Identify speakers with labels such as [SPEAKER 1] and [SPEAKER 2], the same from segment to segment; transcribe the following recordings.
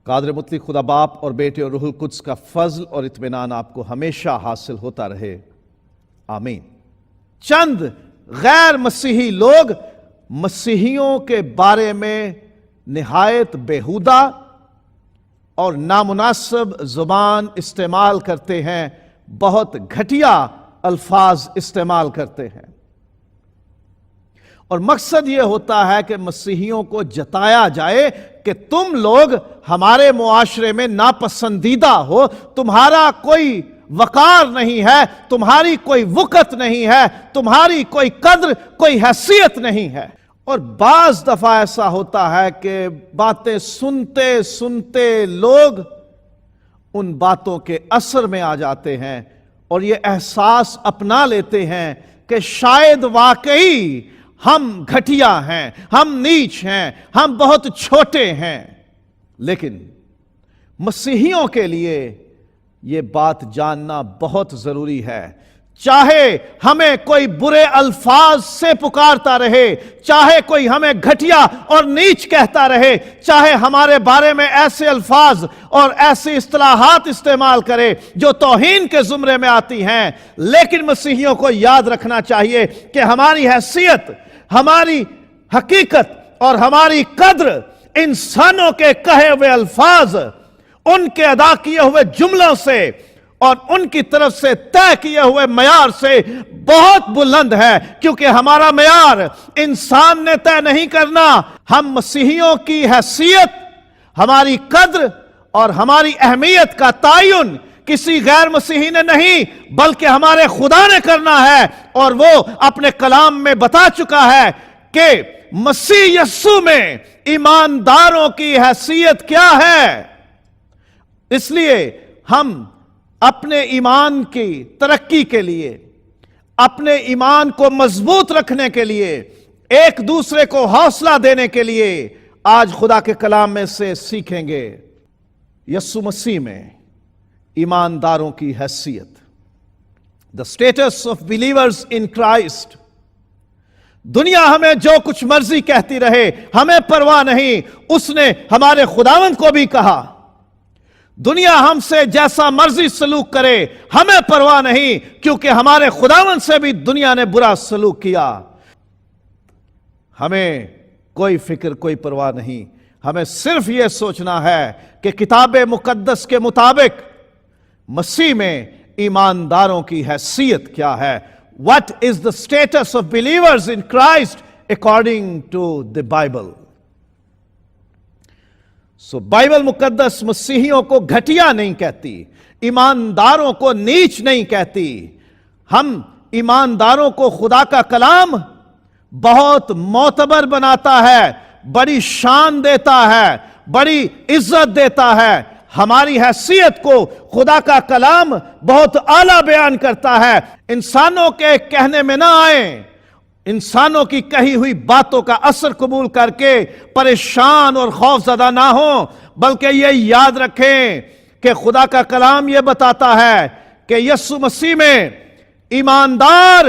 [SPEAKER 1] قادر مطلق خدا باپ اور بیٹے اور روح القدس کا فضل اور اطمینان آپ کو ہمیشہ حاصل ہوتا رہے، آمین۔ چند غیر مسیحی لوگ مسیحیوں کے بارے میں نہایت بیہودہ اور نامناسب زبان استعمال کرتے ہیں، بہت گھٹیا الفاظ استعمال کرتے ہیں، اور مقصد یہ ہوتا ہے کہ مسیحیوں کو جتایا جائے کہ تم لوگ ہمارے معاشرے میں ناپسندیدہ ہو، تمہارا کوئی وقار نہیں ہے، تمہاری کوئی وقت نہیں ہے، تمہاری کوئی قدر، کوئی حیثیت نہیں ہے۔ اور بعض دفعہ ایسا ہوتا ہے کہ باتیں سنتے سنتے لوگ ان باتوں کے اثر میں آ جاتے ہیں اور یہ احساس اپنا لیتے ہیں کہ شاید واقعی ہم گھٹیا ہیں، ہم نیچ ہیں، ہم بہت چھوٹے ہیں۔ لیکن مسیحیوں کے لیے یہ بات جاننا بہت ضروری ہے، چاہے ہمیں کوئی برے الفاظ سے پکارتا رہے، چاہے کوئی ہمیں گھٹیا اور نیچ کہتا رہے، چاہے ہمارے بارے میں ایسے الفاظ اور ایسی اصطلاحات استعمال کرے جو توہین کے زمرے میں آتی ہیں، لیکن مسیحیوں کو یاد رکھنا چاہیے کہ ہماری حیثیت، ہماری حقیقت اور ہماری قدر انسانوں کے کہے ہوئے الفاظ، ان کے ادا کیے ہوئے جملوں سے اور ان کی طرف سے طے کیے ہوئے معیار سے بہت بلند ہے، کیونکہ ہمارا معیار انسان نے طے نہیں کرنا۔ ہم مسیحیوں کی حیثیت، ہماری قدر اور ہماری اہمیت کا تعین کسی غیر مسیحی نے نہیں بلکہ ہمارے خدا نے کرنا ہے، اور وہ اپنے کلام میں بتا چکا ہے کہ مسیح یسوع میں ایمانداروں کی حیثیت کیا ہے۔ اس لیے ہم اپنے ایمان کی ترقی کے لیے، اپنے ایمان کو مضبوط رکھنے کے لیے، ایک دوسرے کو حوصلہ دینے کے لیے آج خدا کے کلام میں سے سیکھیں گے یسوع مسیح میں ایمانداروں کی حیثیت۔ The status of believers in Christ۔ دنیا ہمیں جو کچھ مرضی کہتی رہے، ہمیں پرواہ نہیں، اس نے ہمارے خداوند کو بھی کہا۔ دنیا ہم سے جیسا مرضی سلوک کرے، ہمیں پرواہ نہیں، کیونکہ ہمارے خداوند سے بھی دنیا نے برا سلوک کیا۔ ہمیں کوئی فکر، کوئی پرواہ نہیں، ہمیں صرف یہ سوچنا ہے کہ کتاب مقدس کے مطابق مسیح میں ایمانداروں کی حیثیت کیا ہے۔ What is the status of believers in Christ according to the Bible؟ Bible مقدس مسیحیوں کو گھٹیا نہیں کہتی، ایمانداروں کو نیچ نہیں کہتی۔ ہم ایمانداروں کو خدا کا کلام بہت معتبر بناتا ہے، بڑی شان دیتا ہے، بڑی عزت دیتا ہے۔ ہماری حیثیت کو خدا کا کلام بہت اعلیٰ بیان کرتا ہے۔ انسانوں کے کہنے میں نہ آئیں، انسانوں کی کہی ہوئی باتوں کا اثر قبول کر کے پریشان اور خوف زدہ نہ ہوں، بلکہ یہ یاد رکھیں کہ خدا کا کلام یہ بتاتا ہے کہ یسوع مسیح میں ایماندار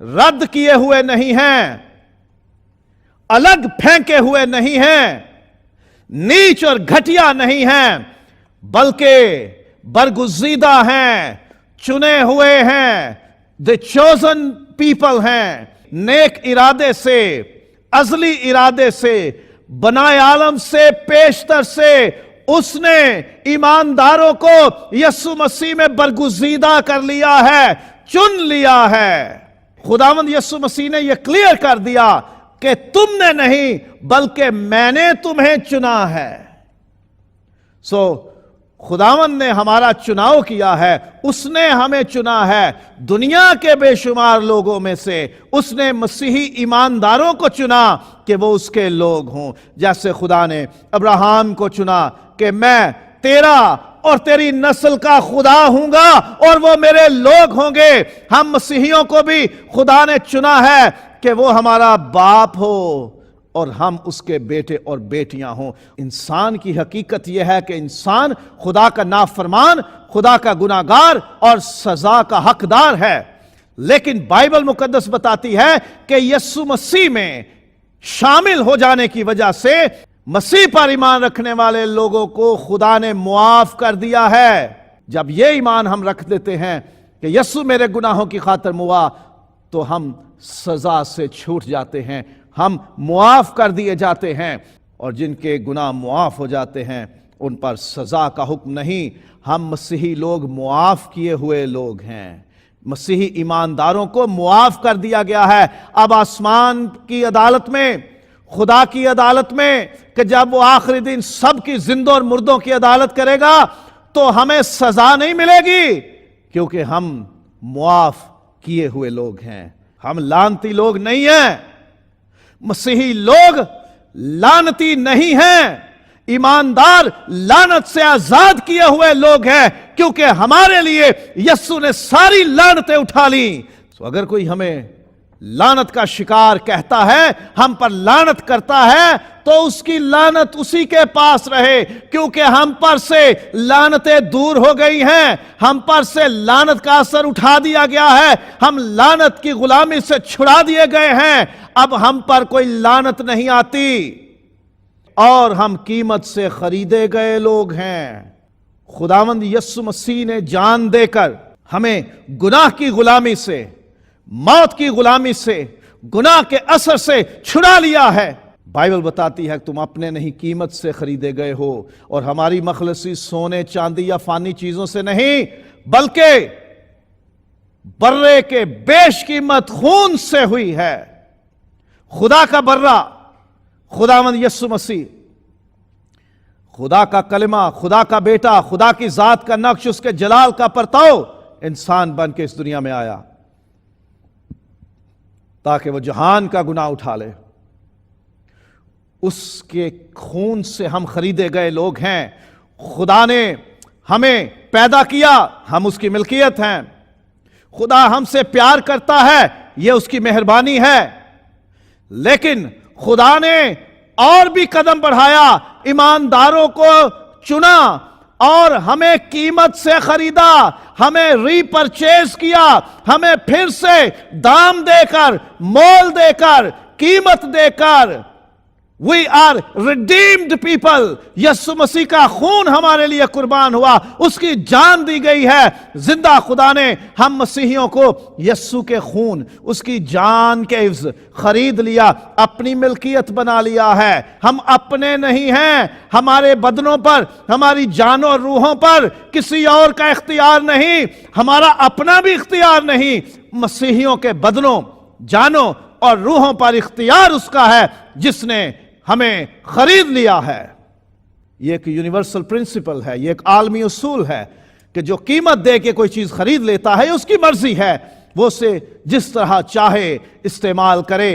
[SPEAKER 1] رد کیے ہوئے نہیں ہیں، الگ پھینکے ہوئے نہیں ہیں، نیچ اور گھٹیا نہیں ہیں، بلکہ برگزیدہ ہیں، چنے ہوئے ہیں، the chosen people ہیں، نیک ارادے سے، ازلی ارادے سے، بنائے عالم سے پیشتر سے اس نے ایمانداروں کو یسوع مسیح میں برگزیدہ کر لیا ہے، چن لیا ہے۔ خداوند یسوع مسیح نے یہ کلیئر کر دیا کہ تم نے نہیں بلکہ میں نے تمہیں چنا ہے۔ خداوند نے ہمارا چناؤ کیا ہے، اس نے ہمیں چنا ہے دنیا کے بے شمار لوگوں میں سے۔ اس نے مسیحی ایمانداروں کو چنا کہ وہ اس کے لوگ ہوں، جیسے خدا نے ابراہیم کو چنا کہ میں تیرا اور تیری نسل کا خدا ہوں گا اور وہ میرے لوگ ہوں گے۔ ہم مسیحیوں کو بھی خدا نے چنا ہے کہ وہ ہمارا باپ ہو اور ہم اس کے بیٹے اور بیٹیاں ہوں۔ انسان کی حقیقت یہ ہے کہ انسان خدا کا نافرمان، خدا کا گناہگار اور سزا کا حقدار ہے، لیکن بائبل مقدس بتاتی ہے کہ یسوع مسیح میں شامل ہو جانے کی وجہ سے مسیح پر ایمان رکھنے والے لوگوں کو خدا نے معاف کر دیا ہے۔ جب یہ ایمان ہم رکھ دیتے ہیں کہ یسوع میرے گناہوں کی خاطر ہوا، تو ہم سزا سے چھوٹ جاتے ہیں، ہم معاف کر دیے جاتے ہیں، اور جن کے گناہ معاف ہو جاتے ہیں ان پر سزا کا حکم نہیں۔ ہم مسیحی لوگ معاف کیے ہوئے لوگ ہیں، مسیحی ایمانداروں کو معاف کر دیا گیا ہے۔ اب آسمان کی عدالت میں، خدا کی عدالت میں، کہ جب وہ آخری دن سب کی زندوں اور مردوں کی عدالت کرے گا، تو ہمیں سزا نہیں ملے گی، کیونکہ ہم معاف کیے ہوئے لوگ ہیں، ہم لعنتی لوگ نہیں ہیں۔ مسیحی لوگ لعنتی نہیں ہیں، ایماندار لعنت سے آزاد کیے ہوئے لوگ ہیں، کیونکہ ہمارے لیے یسوع نے ساری لعنتیں اٹھا لیں۔ تو اگر کوئی ہمیں لعنت کا شکار کہتا ہے، ہم پر لعنت کرتا ہے، تو اس کی لعنت اسی کے پاس رہے، کیونکہ ہم پر سے لعنتیں دور ہو گئی ہیں، ہم پر سے لعنت کا اثر اٹھا دیا گیا ہے، ہم لعنت کی غلامی سے چھڑا دیے گئے ہیں، اب ہم پر کوئی لعنت نہیں آتی، اور ہم قیمت سے خریدے گئے لوگ ہیں۔ خداوند یسوع مسیح نے جان دے کر ہمیں گناہ کی غلامی سے، موت کی غلامی سے، گناہ کے اثر سے چھڑا لیا ہے۔ بائبل بتاتی ہے کہ تم اپنے نہیں قیمت سے خریدے گئے ہو، اور ہماری مخلصی سونے چاندی یا فانی چیزوں سے نہیں، بلکہ برے کے بیش قیمت خون سے ہوئی ہے۔ خدا کا برہ، خداوند یسوع مسیح، خدا کا کلمہ، خدا کا بیٹا، خدا کی ذات کا نقش، اس کے جلال کا پرتاؤ انسان بن کے اس دنیا میں آیا تاکہ وہ جہان کا گناہ اٹھا لے۔ اس کے خون سے ہم خریدے گئے لوگ ہیں۔ خدا نے ہمیں پیدا کیا، ہم اس کی ملکیت ہیں۔ خدا ہم سے پیار کرتا ہے، یہ اس کی مہربانی ہے، لیکن خدا نے اور بھی قدم بڑھایا، ایمانداروں کو چنا اور ہمیں قیمت سے خریدا، ہمیں ری پرچیز کیا، ہمیں پھر سے دام دے کر، مول دے کر، قیمت دے کر۔ We are redeemed people۔ یسوع مسیح کا خون ہمارے لیے قربان ہوا، اس کی جان دی گئی ہے۔ زندہ خدا نے ہم مسیحیوں کو یسوع کے خون، اس کی جان کے عوض خرید لیا، اپنی ملکیت بنا لیا ہے۔ ہم اپنے نہیں ہیں، ہمارے بدنوں پر، ہماری جانوں اور روحوں پر کسی اور کا اختیار نہیں، ہمارا اپنا بھی اختیار نہیں۔ مسیحیوں کے بدنوں، جانوں اور روحوں پر اختیار اس کا ہے جس نے ہمیں خرید لیا ہے۔ یہ ایک یونیورسل پرنسپل ہے، یہ ایک عالمی اصول ہے کہ جو قیمت دے کے کوئی چیز خرید لیتا ہے، اس کی مرضی ہے، وہ اسے جس طرح چاہے استعمال کرے،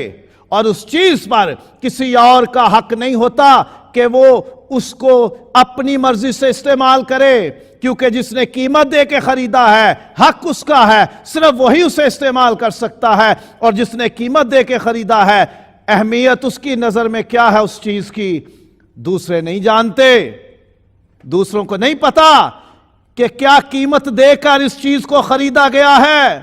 [SPEAKER 1] اور اس چیز پر کسی اور کا حق نہیں ہوتا کہ وہ اس کو اپنی مرضی سے استعمال کرے، کیونکہ جس نے قیمت دے کے خریدا ہے، حق اس کا ہے، صرف وہی اسے استعمال کر سکتا ہے۔ اور جس نے قیمت دے کے خریدا ہے، اہمیت اس کی نظر میں کیا ہے اس چیز کی، دوسرے نہیں جانتے، دوسروں کو نہیں پتا کہ کیا قیمت دے کر اس چیز کو خریدا گیا ہے۔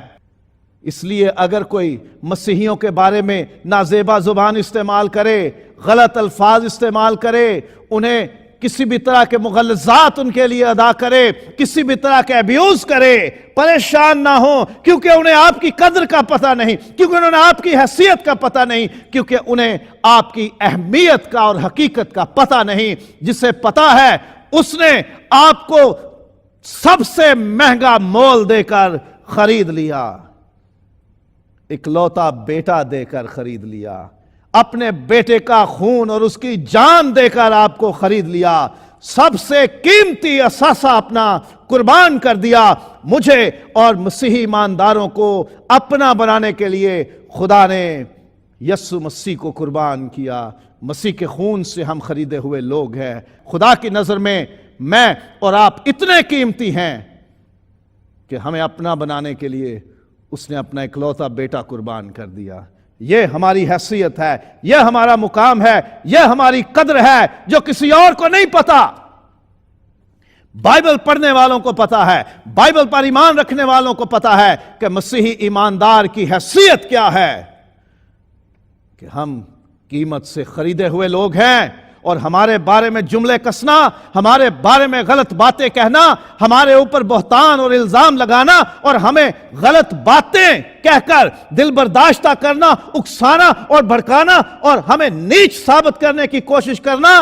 [SPEAKER 1] اس لیے اگر کوئی مسیحیوں کے بارے میں نازیبا زبان استعمال کرے، غلط الفاظ استعمال کرے، انہیں کسی بھی طرح کے مغلظات ان کے لیے ادا کرے، کسی بھی طرح کے ابیوز کرے، پریشان نہ ہو، کیونکہ انہیں آپ کی قدر کا پتہ نہیں، کیونکہ انہیں آپ کی حیثیت کا پتہ نہیں، کیونکہ انہیں آپ کی اہمیت کا اور حقیقت کا پتہ نہیں۔ جسے پتہ ہے اس نے آپ کو سب سے مہنگا مول دے کر خرید لیا، اکلوتا بیٹا دے کر خرید لیا، اپنے بیٹے کا خون اور اس کی جان دے کر آپ کو خرید لیا، سب سے قیمتی اثاثہ اپنا قربان کر دیا۔ مجھے اور مسیحی ایمانداروں کو اپنا بنانے کے لیے خدا نے یسوع مسیح کو قربان کیا۔ مسیح کے خون سے ہم خریدے ہوئے لوگ ہیں۔ خدا کی نظر میں میں اور آپ اتنے قیمتی ہیں کہ ہمیں اپنا بنانے کے لیے اس نے اپنا اکلوتا بیٹا قربان کر دیا۔ یہ ہماری حیثیت ہے، یہ ہمارا مقام ہے، یہ ہماری قدر ہے جو کسی اور کو نہیں پتا۔ بائبل پڑھنے والوں کو پتا ہے، بائبل پر ایمان رکھنے والوں کو پتا ہے کہ مسیحی ایماندار کی حیثیت کیا ہے، کہ ہم قیمت سے خریدے ہوئے لوگ ہیں، اور ہمارے بارے میں جملے کسنا، ہمارے بارے میں غلط باتیں کہنا، ہمارے اوپر بہتان اور الزام لگانا اور ہمیں غلط باتیں کہہ کر دل برداشتہ کرنا، اکسانا اور بھڑکانا اور ہمیں نیچ ثابت کرنے کی کوشش کرنا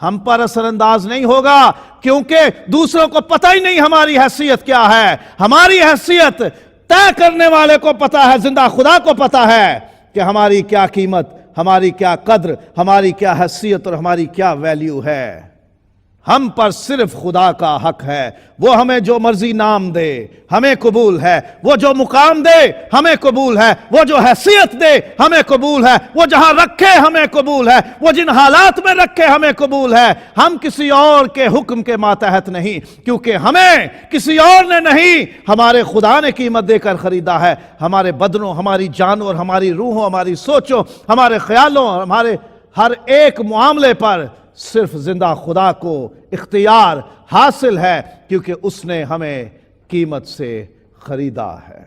[SPEAKER 1] ہم پر اثر انداز نہیں ہوگا، کیونکہ دوسروں کو پتہ ہی نہیں ہماری حیثیت کیا ہے۔ ہماری حیثیت طے کرنے والے کو پتہ ہے، زندہ خدا کو پتہ ہے کہ ہماری کیا قیمت، ہماری کیا قدر، ہماری کیا حیثیت اور ہماری کیا ویلیو ہے۔ ہم پر صرف خدا کا حق ہے، وہ ہمیں جو مرضی نام دے ہمیں قبول ہے، وہ جو مقام دے ہمیں قبول ہے، وہ جو حیثیت دے ہمیں قبول ہے، وہ جہاں رکھے ہمیں قبول ہے، وہ جن حالات میں رکھے ہمیں قبول ہے۔ ہم کسی اور کے حکم کے ماتحت نہیں، کیونکہ ہمیں کسی اور نے نہیں، ہمارے خدا نے قیمت دے کر خریدا ہے۔ ہمارے بدنوں، ہماری جانوں اور ہماری روحوں، ہماری سوچوں، ہمارے خیالوں، ہمارے ہر ایک معاملے پر صرف زندہ خدا کو اختیار حاصل ہے، کیونکہ اس نے ہمیں قیمت سے خریدا ہے۔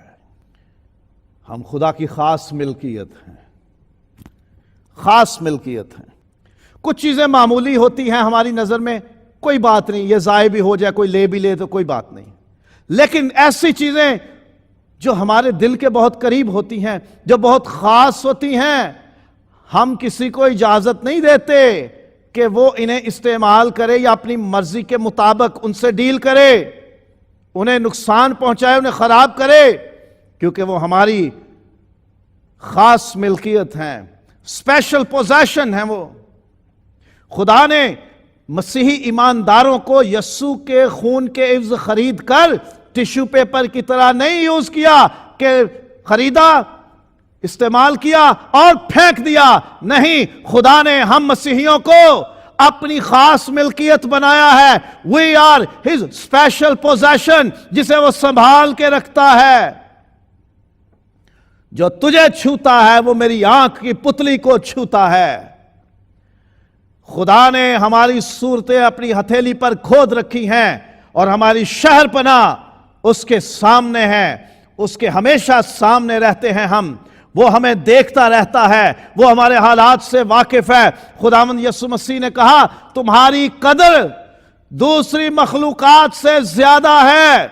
[SPEAKER 1] ہم خدا کی خاص ملکیت ہیں، خاص ملکیت ہیں۔ کچھ چیزیں معمولی ہوتی ہیں ہماری نظر میں، کوئی بات نہیں، یہ ضائع بھی ہو جائے، کوئی لے بھی لے تو کوئی بات نہیں، لیکن ایسی چیزیں جو ہمارے دل کے بہت قریب ہوتی ہیں، جو بہت خاص ہوتی ہیں، ہم کسی کو اجازت نہیں دیتے کہ وہ انہیں استعمال کرے یا اپنی مرضی کے مطابق ان سے ڈیل کرے، انہیں نقصان پہنچائے، انہیں خراب کرے، کیونکہ وہ ہماری خاص ملکیت ہیں، اسپیشل پوزیشن ہیں۔ وہ خدا نے مسیحی ایمانداروں کو یسوع کے خون کے عوض خرید کر ٹیشو پیپر کی طرح نہیں یوز کیا کہ خریدا، استعمال کیا اور پھینک دیا، نہیں، خدا نے ہم مسیحیوں کو اپنی خاص ملکیت بنایا ہے۔ We are his special possession، جسے وہ سنبھال کے رکھتا ہے۔ جو تجھے چھوتا ہے وہ میری آنکھ کی پتلی کو چھوتا ہے۔ خدا نے ہماری صورتیں اپنی ہتھیلی پر کھود رکھی ہیں اور ہماری شہر پناہ اس کے سامنے ہے، اس کے ہمیشہ سامنے رہتے ہیں ہم، وہ ہمیں دیکھتا رہتا ہے، وہ ہمارے حالات سے واقف ہے۔ خداوند یسوع مسیح نے کہا تمہاری قدر دوسری مخلوقات سے زیادہ ہے۔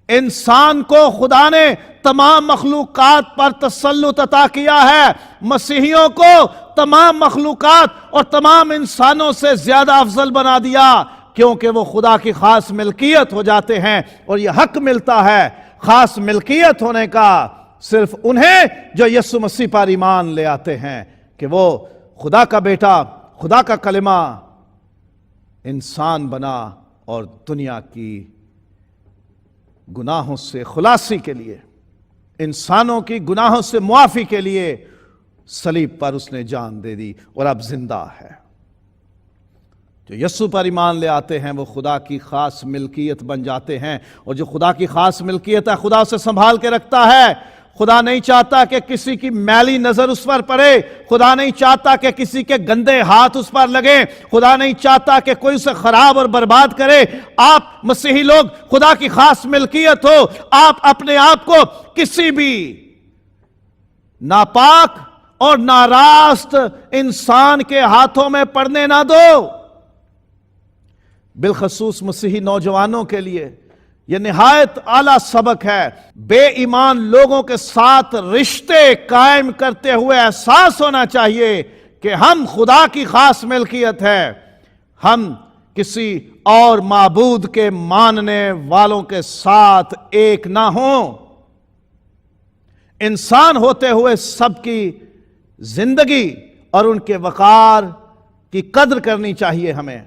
[SPEAKER 1] انسان کو خدا نے تمام مخلوقات پر تسلط عطا کیا ہے، مسیحیوں کو تمام مخلوقات اور تمام انسانوں سے زیادہ افضل بنا دیا، کیونکہ وہ خدا کی خاص ملکیت ہو جاتے ہیں، اور یہ حق ملتا ہے خاص ملکیت ہونے کا صرف انہیں جو یسوع مسیح پر ایمان لے آتے ہیں کہ وہ خدا کا بیٹا، خدا کا کلمہ انسان بنا اور دنیا کی گناہوں سے خلاصی کے لیے، انسانوں کی گناہوں سے معافی کے لیے صلیب پر اس نے جان دے دی اور اب زندہ ہے۔ جو یسوع پر ایمان لے آتے ہیں وہ خدا کی خاص ملکیت بن جاتے ہیں، اور جو خدا کی خاص ملکیت ہے خدا اسے سنبھال کے رکھتا ہے۔ خدا نہیں چاہتا کہ کسی کی میلی نظر اس پر پڑے، خدا نہیں چاہتا کہ کسی کے گندے ہاتھ اس پر لگیں، خدا نہیں چاہتا کہ کوئی اسے خراب اور برباد کرے۔ آپ مسیحی لوگ خدا کی خاص ملکیت ہو، آپ اپنے آپ کو کسی بھی ناپاک اور ناراست انسان کے ہاتھوں میں پڑنے نہ دو۔ بالخصوص مسیحی نوجوانوں کے لیے یہ نہایت اعلیٰ سبق ہے۔ بے ایمان لوگوں کے ساتھ رشتے قائم کرتے ہوئے احساس ہونا چاہیے کہ ہم خدا کی خاص ملکیت ہے، ہم کسی اور معبود کے ماننے والوں کے ساتھ ایک نہ ہوں۔ انسان ہوتے ہوئے سب کی زندگی اور ان کے وقار کی قدر کرنی چاہیے ہمیں،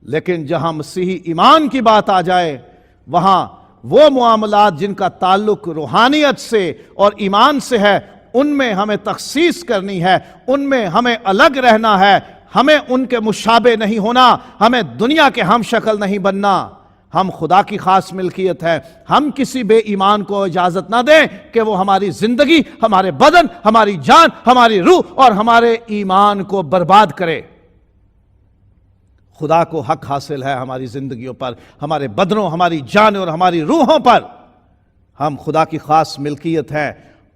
[SPEAKER 1] لیکن جہاں مسیحی ایمان کی بات آ جائے وہاں وہ معاملات جن کا تعلق روحانیت سے اور ایمان سے ہے ان میں ہمیں تخصیص کرنی ہے، ان میں ہمیں الگ رہنا ہے، ہمیں ان کے مشابہ نہیں ہونا، ہمیں دنیا کے ہم شکل نہیں بننا۔ ہم خدا کی خاص ملکیت ہے، ہم کسی بے ایمان کو اجازت نہ دیں کہ وہ ہماری زندگی، ہمارے بدن، ہماری جان، ہماری روح اور ہمارے ایمان کو برباد کرے۔ خدا کو حق حاصل ہے ہماری زندگیوں پر، ہمارے بدنوں، ہماری جان اور ہماری روحوں پر۔ ہم خدا کی خاص ملکیت ہیں،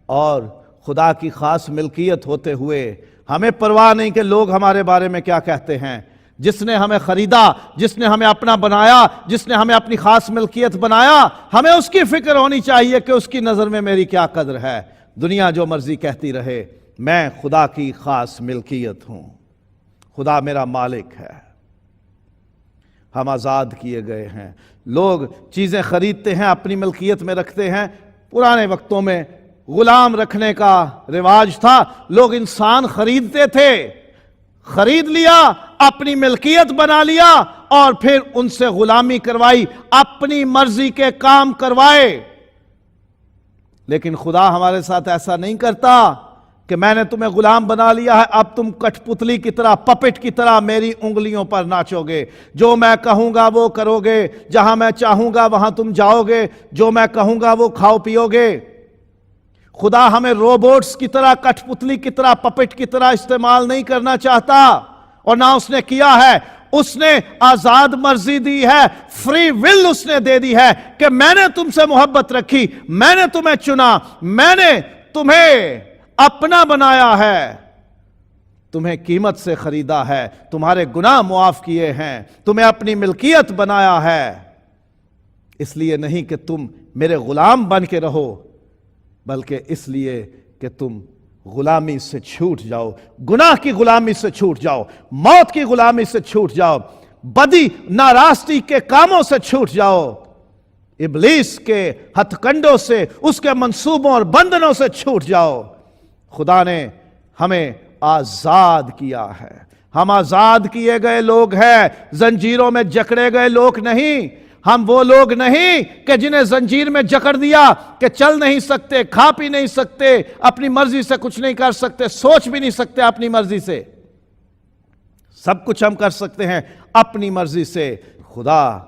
[SPEAKER 1] اور خدا کی خاص ملکیت ہوتے ہوئے ہمیں پرواہ نہیں کہ لوگ ہمارے بارے میں کیا کہتے ہیں۔ جس نے ہمیں خریدا، جس نے ہمیں اپنا بنایا، جس نے ہمیں اپنی خاص ملکیت بنایا، ہمیں اس کی فکر ہونی چاہیے کہ اس کی نظر میں میری کیا قدر ہے۔ دنیا جو مرضی کہتی رہے، میں خدا کی خاص ملکیت ہوں، خدا میرا مالک ہے، ہم آزاد کیے گئے ہیں۔ لوگ چیزیں خریدتے ہیں، اپنی ملکیت میں رکھتے ہیں۔ پرانے وقتوں میں غلام رکھنے کا رواج تھا، لوگ انسان خریدتے تھے، خرید لیا، اپنی ملکیت بنا لیا اور پھر ان سے غلامی کروائی، اپنی مرضی کے کام کروائے۔ لیکن خدا ہمارے ساتھ ایسا نہیں کرتا کہ میں نے تمہیں غلام بنا لیا ہے، اب تم کٹ پتلی کی طرح، پپٹ کی طرح میری انگلیوں پر ناچو گے، جو میں کہوں گا وہ کرو گے، جہاں میں چاہوں گا وہاں تم جاؤ گے، جو میں کہوں گا وہ کھاؤ پیو گے۔ خدا ہمیں روبوٹس کی طرح، کٹ پتلی کی طرح، پپٹ کی طرح استعمال نہیں کرنا چاہتا، اور نہ اس نے کیا ہے۔ اس نے آزاد مرضی دی ہے، فری ول اس نے دے دی ہے کہ میں نے تم سے محبت رکھی، میں نے تمہیں چنا، میں نے تمہیں اپنا بنایا ہے، تمہیں قیمت سے خریدا ہے، تمہارے گناہ معاف کیے ہیں، تمہیں اپنی ملکیت بنایا ہے۔ اس لیے نہیں کہ تم میرے غلام بن کے رہو، بلکہ اس لیے کہ تم غلامی سے چھوٹ جاؤ، گناہ کی غلامی سے چھوٹ جاؤ، موت کی غلامی سے چھوٹ جاؤ، بدی ناراستی کے کاموں سے چھوٹ جاؤ، ابلیس کے ہتھ کنڈوں سے، اس کے منصوبوں اور بندنوں سے چھوٹ جاؤ۔ خدا نے ہمیں آزاد کیا ہے، ہم آزاد کیے گئے لوگ ہیں، زنجیروں میں جکڑے گئے لوگ نہیں۔ ہم وہ لوگ نہیں کہ جنہیں زنجیر میں جکڑ دیا کہ چل نہیں سکتے، کھا پی نہیں سکتے، اپنی مرضی سے کچھ نہیں کر سکتے، سوچ بھی نہیں سکتے اپنی مرضی سے۔ سب کچھ ہم کر سکتے ہیں اپنی مرضی سے۔ خدا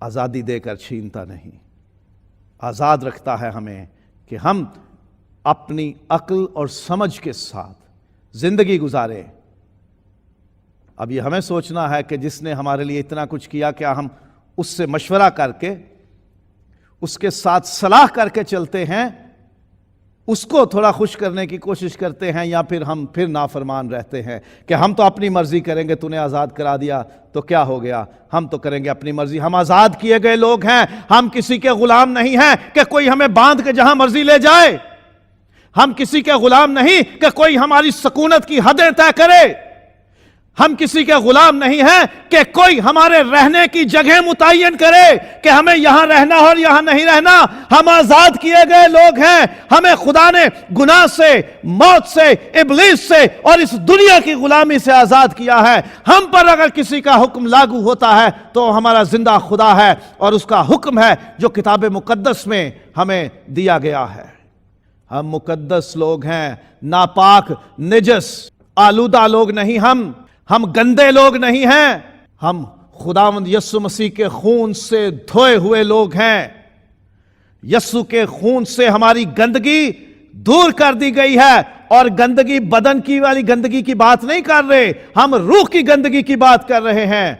[SPEAKER 1] آزادی دے کر چھینتا نہیں، آزاد رکھتا ہے ہمیں کہ ہم اپنی عقل اور سمجھ کے ساتھ زندگی گزارے۔ اب یہ ہمیں سوچنا ہے کہ جس نے ہمارے لیے اتنا کچھ کیا، کیا ہم اس سے مشورہ کر کے، اس کے ساتھ صلاح کر کے چلتے ہیں، اس کو تھوڑا خوش کرنے کی کوشش کرتے ہیں، یا پھر ہم نافرمان رہتے ہیں کہ ہم تو اپنی مرضی کریں گے، تو نے آزاد کرا دیا تو کیا ہو گیا، ہم تو کریں گے اپنی مرضی۔ ہم آزاد کیے گئے لوگ ہیں، ہم کسی کے غلام نہیں ہیں کہ کوئی ہمیں باندھ کے جہاں مرضی لے جائے۔ ہم کسی کے غلام نہیں کہ کوئی ہماری سکونت کی حدیں طے کرے۔ ہم کسی کے غلام نہیں ہیں کہ کوئی ہمارے رہنے کی جگہ متعین کرے کہ ہمیں یہاں رہنا اور یہاں نہیں رہنا۔ ہم آزاد کیے گئے لوگ ہیں، ہمیں خدا نے گناہ سے، موت سے، ابلیس سے اور اس دنیا کی غلامی سے آزاد کیا ہے۔ ہم پر اگر کسی کا حکم لاگو ہوتا ہے تو ہمارا زندہ خدا ہے، اور اس کا حکم ہے جو کتاب مقدس میں ہمیں دیا گیا ہے۔ ہم مقدس لوگ ہیں، ناپاک، نجس، آلودہ لوگ نہیں۔ ہم گندے لوگ نہیں ہیں، ہم خداوند یسوع مسیح کے خون سے دھوئے ہوئے لوگ ہیں۔ یسوع کے خون سے ہماری گندگی دور کر دی گئی ہے، اور گندگی بدن کی والی گندگی کی بات نہیں کر رہے، ہم روح کی گندگی کی بات کر رہے ہیں۔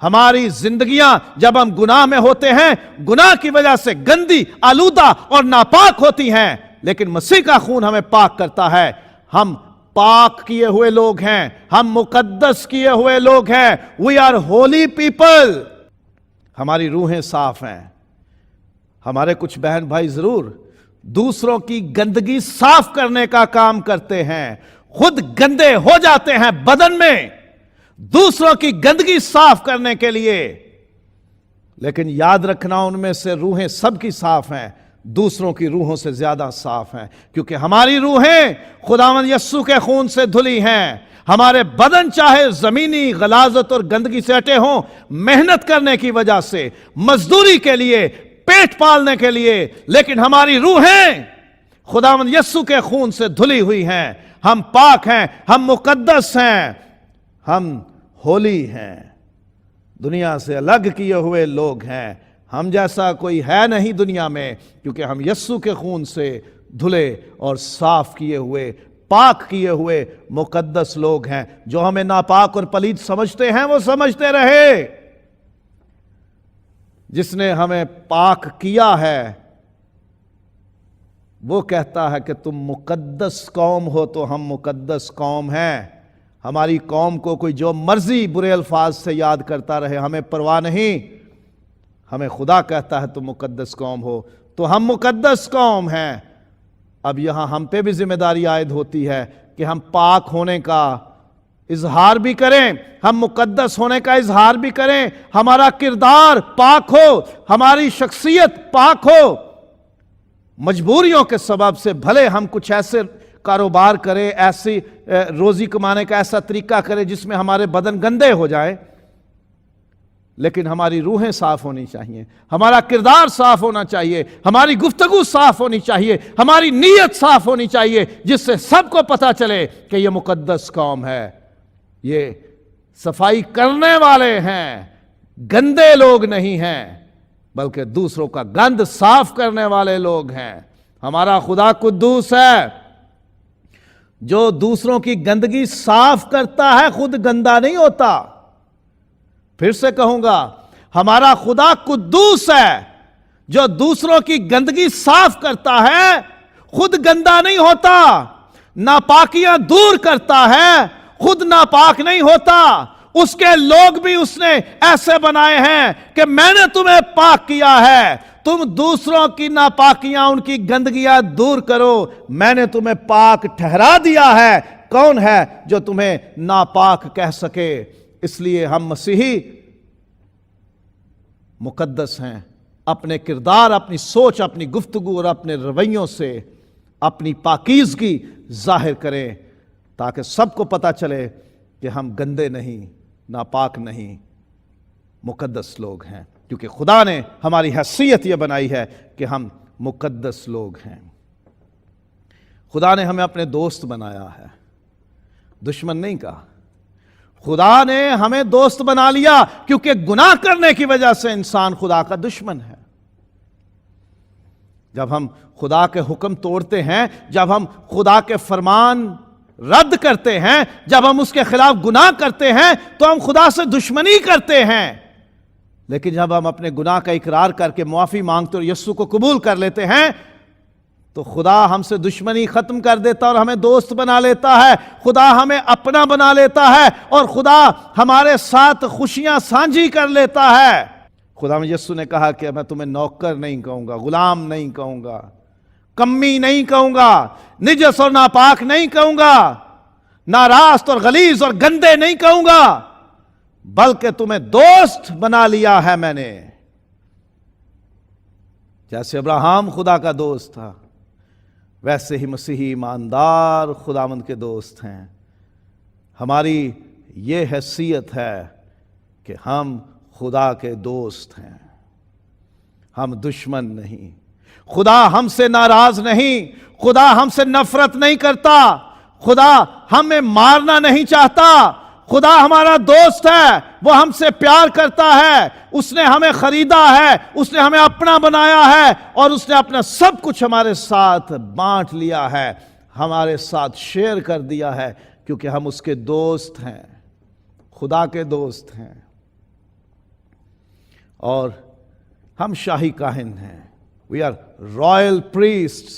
[SPEAKER 1] ہماری زندگیاں جب ہم گناہ میں ہوتے ہیں، گناہ کی وجہ سے گندی، آلودہ اور ناپاک ہوتی ہیں، لیکن مسیح کا خون ہمیں پاک کرتا ہے۔ ہم پاک کیے ہوئے لوگ ہیں، ہم مقدس کیے ہوئے لوگ ہیں۔ We are holy people. ہماری روحیں صاف ہیں۔ ہمارے کچھ بہن بھائی ضرور دوسروں کی گندگی صاف کرنے کا کام کرتے ہیں، خود گندے ہو جاتے ہیں بدن میں دوسروں کی گندگی صاف کرنے کے لیے، لیکن یاد رکھنا ان میں سے روحیں سب کی صاف ہیں، دوسروں کی روحوں سے زیادہ صاف ہیں، کیونکہ ہماری روحیں خداوند یسوع کے خون سے دھلی ہیں۔ ہمارے بدن چاہے زمینی غلاظت اور گندگی سے ہٹے ہوں، محنت کرنے کی وجہ سے، مزدوری کے لیے، پیٹ پالنے کے لیے، لیکن ہماری روحیں خداوند یسوع کے خون سے دھلی ہوئی ہیں۔ ہم پاک ہیں، ہم مقدس ہیں، ہم ہولی ہیں، دنیا سے الگ کیے ہوئے لوگ ہیں۔ ہم جیسا کوئی ہے نہیں دنیا میں، کیونکہ ہم یسوع کے خون سے دھلے اور صاف کیے ہوئے، پاک کیے ہوئے مقدس لوگ ہیں۔ جو ہمیں ناپاک اور پلید سمجھتے ہیں وہ سمجھتے رہے، جس نے ہمیں پاک کیا ہے، وہ کہتا ہے کہ تم مقدس قوم ہو تو ہم مقدس قوم ہیں. ہماری قوم کو کوئی جو مرضی برے الفاظ سے یاد کرتا رہے، ہمیں پرواہ نہیں. ہمیں خدا کہتا ہے تم مقدس قوم ہو تو ہم مقدس قوم ہیں. اب یہاں ہم پہ بھی ذمہ داری عائد ہوتی ہے کہ ہم پاک ہونے کا اظہار بھی کریں، ہم مقدس ہونے کا اظہار بھی کریں، ہمارا کردار پاک ہو، ہماری شخصیت پاک ہو. مجبوریوں کے سبب سے بھلے ہم کچھ ایسے کاروبار کریں، ایسی روزی کمانے کا ایسا طریقہ کریں جس میں ہمارے بدن گندے ہو جائیں، لیکن ہماری روحیں صاف ہونی چاہیے، ہمارا کردار صاف ہونا چاہیے، ہماری گفتگو صاف ہونی چاہیے، ہماری نیت صاف ہونی چاہیے، جس سے سب کو پتہ چلے کہ یہ مقدس قوم ہے، یہ صفائی کرنے والے ہیں، گندے لوگ نہیں ہیں، بلکہ دوسروں کا گند صاف کرنے والے لوگ ہیں. ہمارا خدا قدوس ہے، جو دوسروں کی گندگی صاف کرتا ہے خود گندا نہیں ہوتا. پھر سے کہوں گا، ہمارا خدا قدوس ہے، جو دوسروں کی گندگی صاف کرتا ہے خود گندا نہیں ہوتا، ناپاکیاں دور کرتا ہے خود ناپاک نہیں ہوتا. اس کے لوگ بھی اس نے ایسے بنائے ہیں کہ میں نے تمہیں پاک کیا ہے، تم دوسروں کی ناپاکیاں، ان کی گندگیاں دور کرو، میں نے تمہیں پاک ٹھہرا دیا ہے. کون ہے جو تمہیں ناپاک کہہ سکے؟ اس لیے ہم مسیحی مقدس ہیں. اپنے کردار، اپنی سوچ، اپنی گفتگو اور اپنے رویوں سے اپنی پاکیزگی ظاہر کریں تاکہ سب کو پتہ چلے کہ ہم گندے نہیں، ناپاک نہیں، مقدس لوگ ہیں. کیونکہ خدا نے ہماری حیثیت یہ بنائی ہے کہ ہم مقدس لوگ ہیں. خدا نے ہمیں اپنے دوست بنایا ہے، دشمن نہیں کہا. خدا نے ہمیں دوست بنا لیا کیونکہ گناہ کرنے کی وجہ سے انسان خدا کا دشمن ہے. جب ہم خدا کے حکم توڑتے ہیں، جب ہم خدا کے فرمان رد کرتے ہیں، جب ہم اس کے خلاف گناہ کرتے ہیں تو ہم خدا سے دشمنی کرتے ہیں. لیکن جب ہم اپنے گناہ کا اقرار کر کے معافی مانگتے اور یسوع کو قبول کر لیتے ہیں تو خدا ہم سے دشمنی ختم کر دیتا اور ہمیں دوست بنا لیتا ہے. خدا ہمیں اپنا بنا لیتا ہے اور خدا ہمارے ساتھ خوشیاں سانجھی کر لیتا ہے. خدا میں یسوع نے کہا کہ میں تمہیں نوکر نہیں کہوں گا، غلام نہیں کہوں گا، کمی نہیں کہوں گا، نجس اور ناپاک نہیں کہوں گا، ناراست اور غلیظ اور گندے نہیں کہوں گا، بلکہ تمہیں دوست بنا لیا ہے میں نے. جیسے ابراہیم خدا کا دوست تھا، ویسے ہی مسیحی ایماندار خداوند کے دوست ہیں. ہماری یہ حیثیت ہے کہ ہم خدا کے دوست ہیں، ہم دشمن نہیں. خدا ہم سے ناراض نہیں، خدا ہم سے نفرت نہیں کرتا، خدا ہمیں مارنا نہیں چاہتا. خدا ہمارا دوست ہے، وہ ہم سے پیار کرتا ہے، اس نے ہمیں خریدا ہے، اس نے ہمیں اپنا بنایا ہے اور اس نے اپنا سب کچھ ہمارے ساتھ بانٹ لیا ہے، ہمارے ساتھ شیئر کر دیا ہے، کیونکہ ہم اس کے دوست ہیں، خدا کے دوست ہیں. اور ہم شاہی کاہن ہیں. We are royal priests.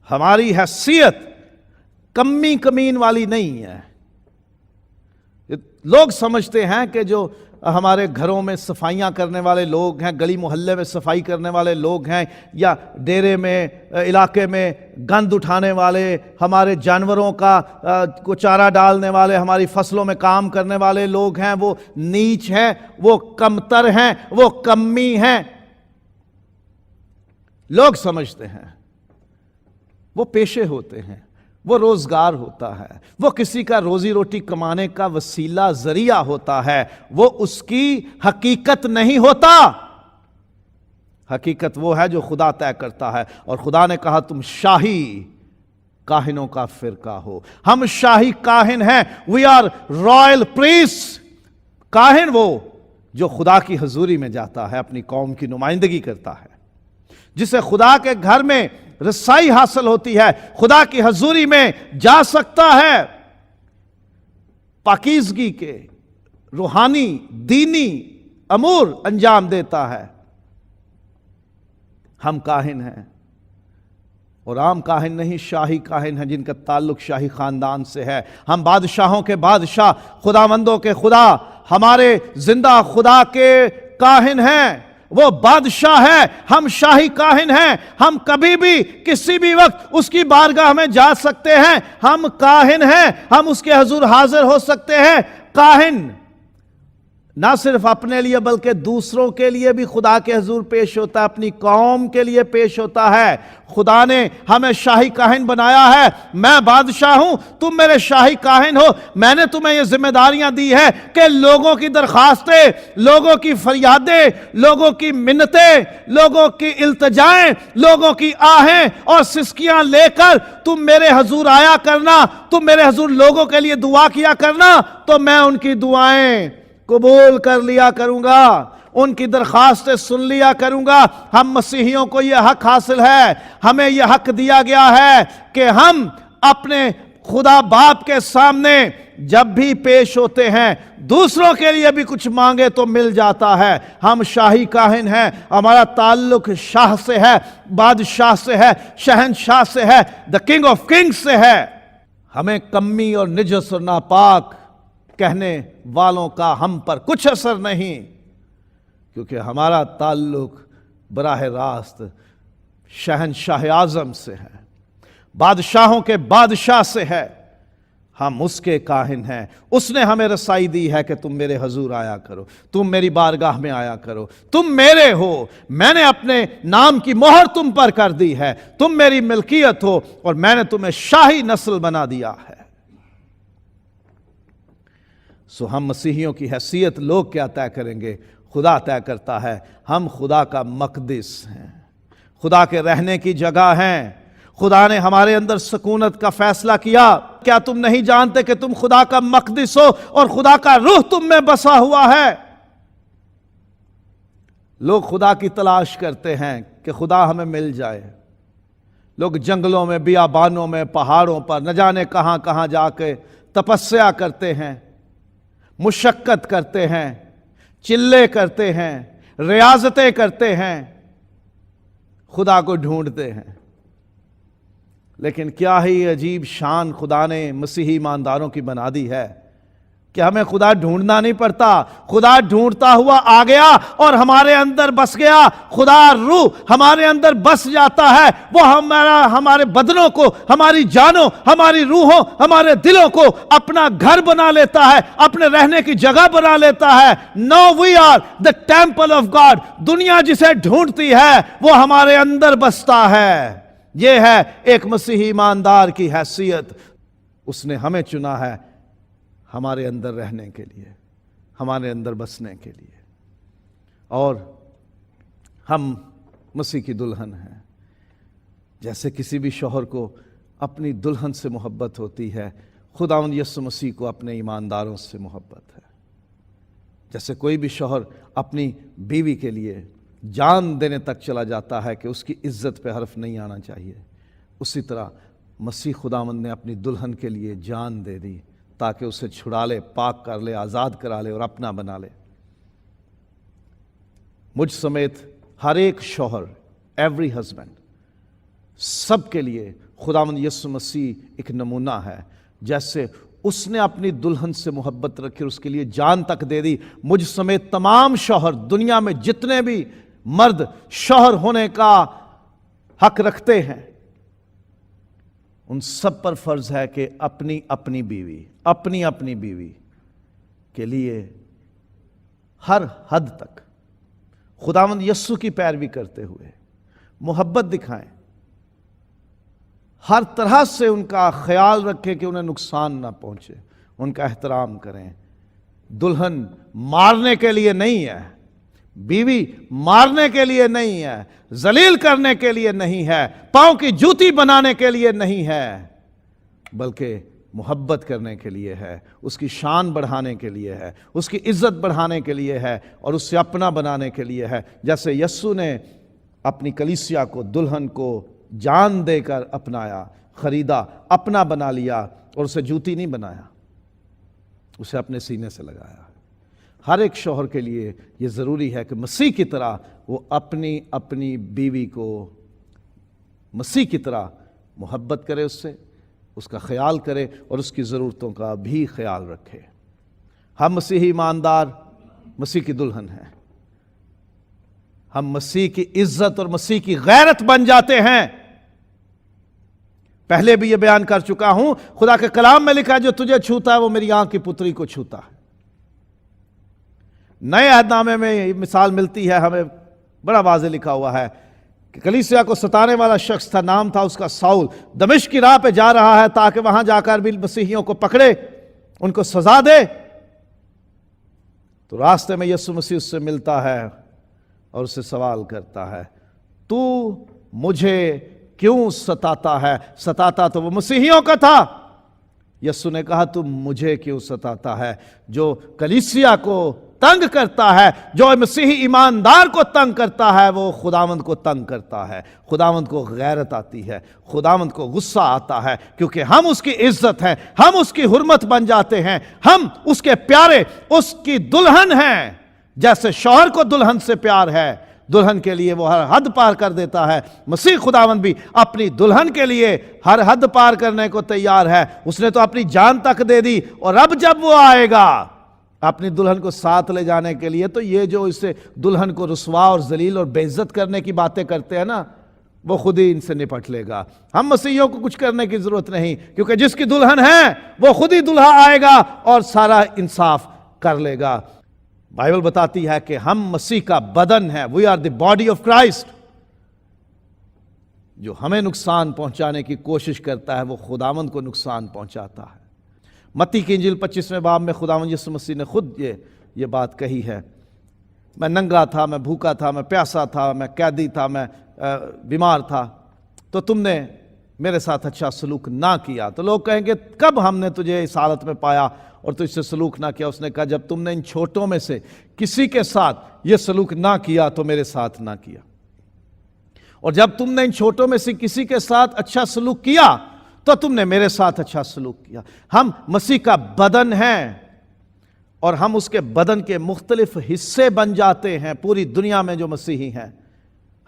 [SPEAKER 1] ہماری حیثیت کمی کمین والی نہیں ہے. لوگ سمجھتے ہیں کہ جو ہمارے گھروں میں صفائیاں کرنے والے لوگ ہیں، گلی محلے میں صفائی کرنے والے لوگ ہیں، یا ڈیرے میں، علاقے میں گند اٹھانے والے، ہمارے جانوروں کا کو چارہ ڈالنے والے، ہماری فصلوں میں کام کرنے والے لوگ ہیں، وہ نیچ ہیں، وہ کمتر ہیں، وہ کمی ہیں. لوگ سمجھتے ہیں وہ پیشے ہوتے ہیں، وہ روزگار ہوتا ہے، وہ کسی کا روزی روٹی کمانے کا وسیلہ، ذریعہ ہوتا ہے، وہ اس کی حقیقت نہیں ہوتا. حقیقت وہ ہے جو خدا طے کرتا ہے. اور خدا نے کہا تم شاہی کاہنوں کا فرقہ ہو. ہم شاہی کاہن ہیں. We are royal priest. کاہن وہ جو خدا کی حضوری میں جاتا ہے، اپنی قوم کی نمائندگی کرتا ہے، جسے خدا کے گھر میں رسائی حاصل ہوتی ہے، خدا کی حضوری میں جا سکتا ہے، پاکیزگی کے روحانی دینی امور انجام دیتا ہے. ہم کاہن ہیں، اور عام کاہن نہیں، شاہی کاہن ہیں جن کا تعلق شاہی خاندان سے ہے۔ ہم بادشاہوں کے بادشاہ، خداوندوں کے خدا، ہمارے زندہ خدا کے کاہن ہیں۔ وہ بادشاہ ہے، ہم شاہی کاہن ہیں۔ ہم کبھی بھی کسی بھی وقت اس کی بارگاہ میں جا سکتے ہیں۔ ہم کاہن ہیں، ہم اس کے حضور حاضر ہو سکتے ہیں۔ کاہن نہ صرف اپنے لیے بلکہ دوسروں کے لیے بھی خدا کے حضور پیش ہوتا ہے، اپنی قوم کے لیے پیش ہوتا ہے۔ خدا نے ہمیں شاہی کاہن بنایا ہے۔ میں بادشاہ ہوں، تم میرے شاہی کاہن ہو۔ میں نے تمہیں یہ ذمہ داریاں دی ہے کہ لوگوں کی درخواستیں، لوگوں کی فریادیں، لوگوں کی منتیں، لوگوں کی التجائیں، لوگوں کی آہیں اور سسکیاں لے کر تم میرے حضور آیا کرنا، تم میرے حضور لوگوں کے لیے دعا کیا کرنا، تو میں ان کی دعائیں قبول کر لیا کروں گا، ان کی درخواستیں سن لیا کروں گا۔ ہم مسیحیوں کو یہ حق حاصل ہے، ہمیں یہ حق دیا گیا ہے کہ ہم اپنے خدا باپ کے سامنے جب بھی پیش ہوتے ہیں، دوسروں کے لیے بھی کچھ مانگے تو مل جاتا ہے۔ ہم شاہی کاہن ہیں، ہمارا تعلق شاہ سے ہے، بادشاہ سے ہے، شہنشاہ سے ہے، دا کنگ آف کنگ سے ہے۔ ہمیں کمی اور نجس اور ناپاک کہنے والوں کا ہم پر کچھ اثر نہیں، کیونکہ ہمارا تعلق براہ راست شہنشاہ اعظم سے ہے، بادشاہوں کے بادشاہ سے ہے۔ ہم اس کے کاہن ہیں۔ اس نے ہمیں رسائی دی ہے کہ تم میرے حضور آیا کرو، تم میری بارگاہ میں آیا کرو، تم میرے ہو، میں نے اپنے نام کی مہر تم پر کر دی ہے، تم میری ملکیت ہو، اور میں نے تمہیں شاہی نسل بنا دیا ہے۔ سو ہم مسیحیوں کی حیثیت لوگ کیا طے کریں گے؟ خدا طے کرتا ہے۔ ہم خدا کا مقدس ہیں، خدا کے رہنے کی جگہ ہیں۔ خدا نے ہمارے اندر سکونت کا فیصلہ کیا۔ کیا تم نہیں جانتے کہ تم خدا کا مقدس ہو اور خدا کا روح تم میں بسا ہوا ہے؟ لوگ خدا کی تلاش کرتے ہیں کہ خدا ہمیں مل جائے۔ لوگ جنگلوں میں، بیابانوں میں، پہاڑوں پر، نہ جانے کہاں کہاں جا کے تپسیا کرتے ہیں، مشقت کرتے ہیں، چلے کرتے ہیں، ریاضتیں کرتے ہیں، خدا کو ڈھونڈتے ہیں۔ لیکن کیا ہی عجیب شان خدا نے مسیحی ایمانداروں کی بنا دی ہے کہ ہمیں خدا ڈھونڈنا نہیں پڑتا، خدا ڈھونڈتا ہوا آ گیا اور ہمارے اندر بس گیا۔ خدا روح ہمارے اندر بس جاتا ہے، وہ ہمارے بدنوں کو، ہماری جانوں، ہماری روحوں، ہمارے دلوں کو اپنا گھر بنا لیتا ہے، اپنے رہنے کی جگہ بنا لیتا ہے۔ Now we are the temple of God۔ دنیا جسے ڈھونڈتی ہے وہ ہمارے اندر بستا ہے۔ یہ ہے ایک مسیحی ایماندار کی حیثیت۔ اس نے ہمیں چنا ہے ہمارے اندر رہنے کے لیے، ہمارے اندر بسنے کے لیے، اور ہم مسیح کی دلہن ہیں۔ جیسے کسی بھی شوہر کو اپنی دلہن سے محبت ہوتی ہے، خداوند یسوع مسیح کو اپنے ایمانداروں سے محبت ہے۔ جیسے کوئی بھی شوہر اپنی بیوی کے لیے جان دینے تک چلا جاتا ہے کہ اس کی عزت پہ حرف نہیں آنا چاہیے، اسی طرح مسیح خداوند نے اپنی دلہن کے لیے جان دے دی تاکہ اسے چھڑا لے، پاک کر لے، آزاد کرا لے اور اپنا بنا لے۔ مجھ سمیت ہر ایک شوہر، ایوری ہسبینڈ، سب کے لیے خداوند یسوع مسیح ایک نمونہ ہے۔ جیسے اس نے اپنی دلہن سے محبت رکھی اور اس کے لیے جان تک دے دی، مجھ سمیت تمام شوہر، دنیا میں جتنے بھی مرد شوہر ہونے کا حق رکھتے ہیں، ان سب پر فرض ہے کہ اپنی اپنی بیوی کے لیے ہر حد تک خداوند یسوع کی پیروی کرتے ہوئے محبت دکھائیں، ہر طرح سے ان کا خیال رکھیں کہ انہیں نقصان نہ پہنچے، ان کا احترام کریں۔ دلہن مارنے کے لیے نہیں ہے، بیوی مارنے کے لیے نہیں ہے، ذلیل کرنے کے لیے نہیں ہے، پاؤں کی جوتی بنانے کے لیے نہیں ہے، بلکہ محبت کرنے کے لیے ہے، اس کی شان بڑھانے کے لیے ہے، اس کی عزت بڑھانے کے لیے ہے، اور اس سے اپنا بنانے کے لیے ہے۔ جیسے یسوع نے اپنی کلیسیا کو، دلہن کو جان دے کر اپنایا، خریدا، اپنا بنا لیا، اور اسے جوتی نہیں بنایا، اسے اپنے سینے سے لگایا۔ ہر ایک شوہر کے لیے یہ ضروری ہے کہ مسیح کی طرح وہ اپنی بیوی کو مسیح کی طرح محبت کرے، اس کا خیال کرے اور اس کی ضرورتوں کا بھی خیال رکھے۔ ہم مسیحی ایماندار مسیح کی دلہن ہیں، ہم مسیح کی عزت اور مسیح کی غیرت بن جاتے ہیں۔ پہلے بھی یہ بیان کر چکا ہوں، خدا کے کلام میں لکھا ہے جو تجھے چھوتا ہے وہ میری آنکھ کی پتری کو چھوتا ہے۔ نئے عہد نامے میں یہ مثال ملتی ہے، ہمیں بڑا واضح لکھا ہوا ہے کہ کلیسیا کو ستانے والا شخص تھا، نام تھا اس کا ساؤل، دمشق کی راہ پہ جا رہا ہے تاکہ وہاں جا کر بھی مسیحیوں کو پکڑے، ان کو سزا دے۔ تو راستے میں یسوع مسیح اس سے ملتا ہے اور اسے سوال کرتا ہے، تو مجھے کیوں ستاتا ہے؟ ستاتا تو وہ مسیحیوں کا تھا۔ یسوع نے کہا تو مجھے کیوں ستاتا ہے؟ جو کلیسیا کو تنگ کرتا ہے، جو مسیحی ایماندار کو تنگ کرتا ہے، وہ خداوند کو تنگ کرتا ہے۔ خداوند کو غیرت آتی ہے، خداوند کو غصہ آتا ہے، کیونکہ ہم اس کی عزت ہیں، ہم اس کی حرمت بن جاتے ہیں، ہم اس کے پیارے، اس کی دلہن ہیں۔ جیسے شوہر کو دلہن سے پیار ہے، دلہن کے لیے وہ ہر حد پار کر دیتا ہے، مسیح خداوند بھی اپنی دلہن کے لیے ہر حد پار کرنے کو تیار ہے۔ اس نے تو اپنی جان تک دے دی، اور اب جب وہ آئے گا اپنی دلہن کو ساتھ لے جانے کے لیے، تو یہ جو اسے دلہن کو رسوا اور ذلیل اور بے عزت کرنے کی باتیں کرتے ہیں نا، وہ خود ہی ان سے نپٹ لے گا۔ ہم مسیحیوں کو کچھ کرنے کی ضرورت نہیں، کیونکہ جس کی دلہن ہے وہ خود ہی دلہا آئے گا اور سارا انصاف کر لے گا۔ بائبل بتاتی ہے کہ ہم مسیح کا بدن ہے، we are the body of Christ. جو ہمیں نقصان پہنچانے کی کوشش کرتا ہے وہ خداوند کو نقصان پہنچاتا ہے۔ متی کی انجیل 25ویں باب میں خداوند یسوع مسیح نے خود یہ بات کہی ہے، میں ننگا تھا، میں بھوکا تھا، میں پیاسا تھا، میں قیدی تھا، میں بیمار تھا، تو تم نے میرے ساتھ اچھا سلوک نہ کیا۔ تو لوگ کہیں گے کب ہم نے تجھے اس حالت میں پایا اور تجھ سے سلوک نہ کیا؟ اس نے کہا جب تم نے ان چھوٹوں میں سے کسی کے ساتھ یہ سلوک نہ کیا تو میرے ساتھ نہ کیا، اور جب تم نے ان چھوٹوں میں سے کسی کے ساتھ اچھا سلوک کیا تو تم نے میرے ساتھ اچھا سلوک کیا۔ ہم مسیح کا بدن ہیں اور ہم اس کے بدن کے مختلف حصے بن جاتے ہیں۔ پوری دنیا میں جو مسیحی ہیں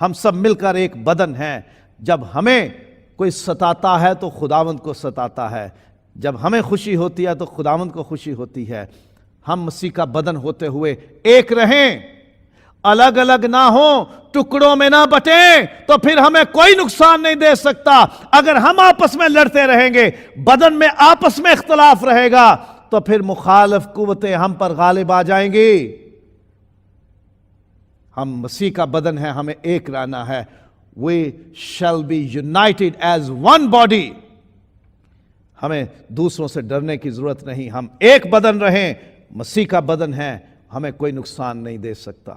[SPEAKER 1] ہم سب مل کر ایک بدن ہیں۔ جب ہمیں کوئی ستاتا ہے تو خداوند کو ستاتا ہے، جب ہمیں خوشی ہوتی ہے تو خداوند کو خوشی ہوتی ہے۔ ہم مسیح کا بدن ہوتے ہوئے ایک رہیں، الگ الگ نہ ہوں، ٹکڑوں میں نہ بٹیں، تو پھر ہمیں کوئی نقصان نہیں دے سکتا۔ اگر ہم آپس میں لڑتے رہیں گے، بدن میں آپس میں اختلاف رہے گا، تو پھر مخالف قوتیں ہم پر غالب آ جائیں گی۔ ہم مسیح کا بدن ہے، ہمیں ایک رہنا ہے۔ We shall be united as one body۔ ہمیں دوسروں سے ڈرنے کی ضرورت نہیں، ہم ایک بدن رہیں، مسیح کا بدن ہے، ہمیں کوئی نقصان نہیں دے سکتا۔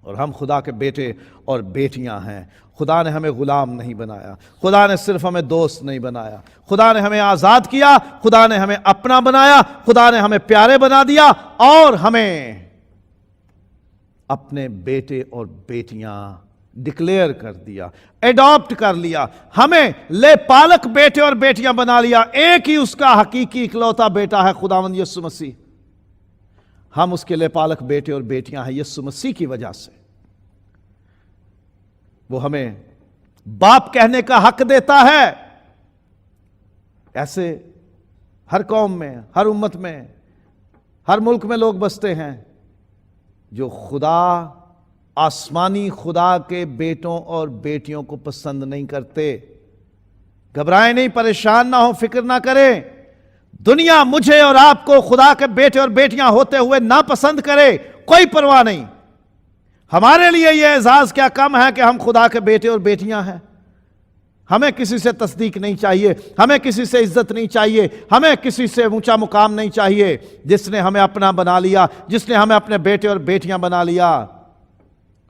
[SPEAKER 1] اور ہم خدا کے بیٹے اور بیٹیاں ہیں۔ خدا نے ہمیں غلام نہیں بنایا، خدا نے صرف ہمیں دوست نہیں بنایا، خدا نے ہمیں آزاد کیا، خدا نے ہمیں اپنا بنایا، خدا نے ہمیں پیارے بنا دیا اور ہمیں اپنے بیٹے اور بیٹیاں ڈکلیئر کر دیا، ایڈاپٹ کر لیا، ہمیں لے پالک بیٹے اور بیٹیاں بنا لیا۔ ایک ہی اس کا حقیقی اکلوتا بیٹا ہے، خداوند یسوع مسیح۔ ہم اس کے لے پالک بیٹے اور بیٹیاں ہیں یسوع مسیح کی وجہ سے۔ وہ ہمیں باپ کہنے کا حق دیتا ہے۔ ایسے ہر قوم میں، ہر امت میں، ہر ملک میں لوگ بستے ہیں جو خدا، آسمانی خدا کے بیٹوں اور بیٹیوں کو پسند نہیں کرتے۔ گھبرائیں نہیں، پریشان نہ ہو، فکر نہ کریں۔ دنیا مجھے اور آپ کو خدا کے بیٹے اور بیٹیاں ہوتے ہوئے ناپسند کرے، کوئی پرواہ نہیں۔ ہمارے لیے یہ اعزاز کیا کم ہے کہ ہم خدا کے بیٹے اور بیٹیاں ہیں۔ ہمیں کسی سے تصدیق نہیں چاہیے، ہمیں کسی سے عزت نہیں چاہیے، ہمیں کسی سے اونچا مقام نہیں چاہیے۔ جس نے ہمیں اپنا بنا لیا، جس نے ہمیں اپنے بیٹے اور بیٹیاں بنا لیا،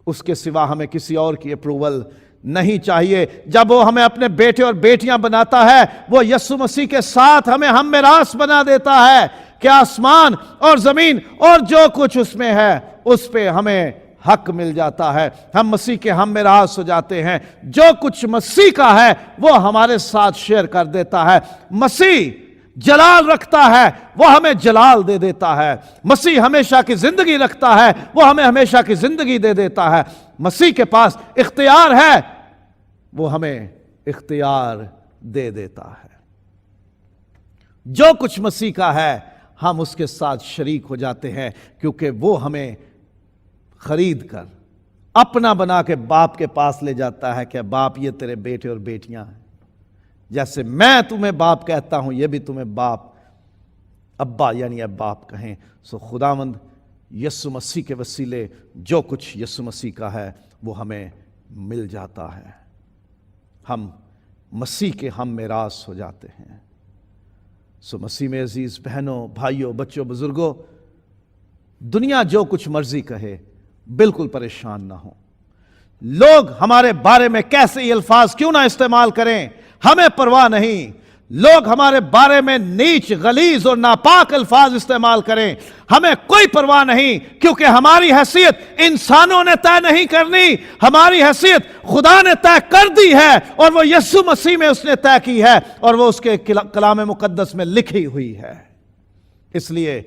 [SPEAKER 1] اس کے سوا ہمیں کسی اور کی اپروول نہیں چاہیے۔ جب وہ ہمیں اپنے بیٹے اور بیٹیاں بناتا ہے، وہ یسوع مسیح کے ساتھ ہمیں ہم میراث بنا دیتا ہے کہ آسمان اور زمین اور جو کچھ اس میں ہے اس پہ ہمیں حق مل جاتا ہے۔ ہم مسیح کے ہم میراث ہو جاتے ہیں۔ جو کچھ مسیح کا ہے وہ ہمارے ساتھ شیئر کر دیتا ہے۔ مسیح جلال رکھتا ہے وہ ہمیں جلال دے دیتا ہے، مسیح ہمیشہ کی زندگی رکھتا ہے وہ ہمیں ہمیشہ کی زندگی دے دیتا ہے، مسیح کے پاس اختیار ہے وہ ہمیں اختیار دے دیتا ہے۔ جو کچھ مسیح کا ہے ہم اس کے ساتھ شریک ہو جاتے ہیں، کیونکہ وہ ہمیں خرید کر اپنا بنا کے باپ کے پاس لے جاتا ہے کہ باپ یہ تیرے بیٹے اور بیٹیاں ہیں، جیسے میں تمہیں باپ کہتا ہوں یہ بھی تمہیں باپ ابا یعنی اب باپ کہیں۔ سو خداوند یسوع مسیح کے وسیلے جو کچھ یسوع مسیح کا ہے وہ ہمیں مل جاتا ہے، ہم مسیح کے ہم میراث ہو جاتے ہیں۔ سو مسیح میں عزیز بہنوں، بھائیوں، بچوں، بزرگوں، دنیا جو کچھ مرضی کہے بالکل پریشان نہ ہو، لوگ ہمارے بارے میں کیسے ہی الفاظ کیوں نہ استعمال کریں ہمیں پرواہ نہیں، لوگ ہمارے بارے میں نیچ، غلیظ اور ناپاک الفاظ استعمال کریں ہمیں کوئی پرواہ نہیں، کیونکہ ہماری حیثیت انسانوں نے طے نہیں کرنی، ہماری حیثیت خدا نے طے کر دی ہے اور وہ یسوع مسیح میں اس نے طے کی ہے اور وہ اس کے کلام مقدس میں لکھی ہوئی ہے۔ اس لیے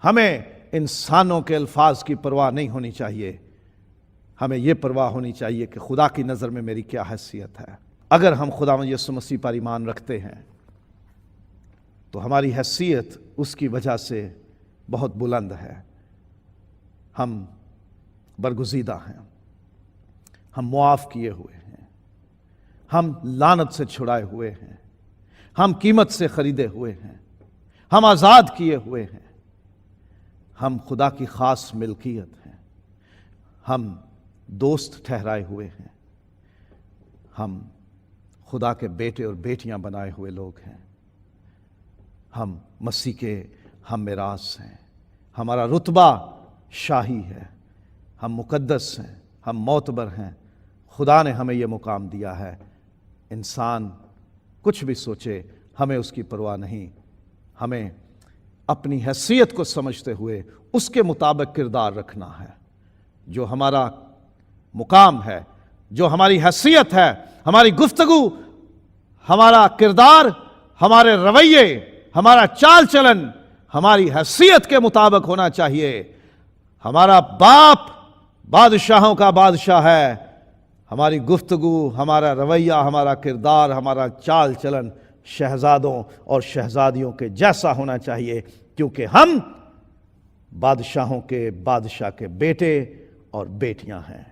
[SPEAKER 1] ہمیں انسانوں کے الفاظ کی پرواہ نہیں ہونی چاہیے، ہمیں یہ پرواہ ہونی چاہیے کہ خدا کی نظر میں میری کیا حیثیت ہے۔ اگر ہم خداوند یسوع مسیح پر ایمان رکھتے ہیں تو ہماری حیثیت اس کی وجہ سے بہت بلند ہے، ہم برگزیدہ ہیں، ہم معاف کیے ہوئے ہیں، ہم لعنت سے چھڑائے ہوئے ہیں، ہم قیمت سے خریدے ہوئے ہیں، ہم آزاد کیے ہوئے ہیں، ہم خدا کی خاص ملکیت ہیں، ہم دوست ٹھہرائے ہوئے ہیں، ہم خدا کے بیٹے اور بیٹیاں بنائے ہوئے لوگ ہیں، ہم مسیح کے ہم میراث ہیں، ہمارا رتبہ شاہی ہے، ہم مقدس ہیں، ہم معتبر ہیں، خدا نے ہمیں یہ مقام دیا ہے۔ انسان کچھ بھی سوچے ہمیں اس کی پرواہ نہیں، ہمیں اپنی حیثیت کو سمجھتے ہوئے اس کے مطابق کردار رکھنا ہے۔ جو ہمارا مقام ہے، جو ہماری حیثیت ہے، ہماری گفتگو، ہمارا کردار، ہمارے رویے، ہمارا چال چلن ہماری حیثیت کے مطابق ہونا چاہیے۔ ہمارا باپ بادشاہوں کا بادشاہ ہے، ہماری گفتگو، ہمارا رویہ، ہمارا کردار، ہمارا چال چلن شہزادوں اور شہزادیوں کے جیسا ہونا چاہیے، کیونکہ ہم بادشاہوں کے بادشاہ کے بیٹے اور بیٹیاں ہیں۔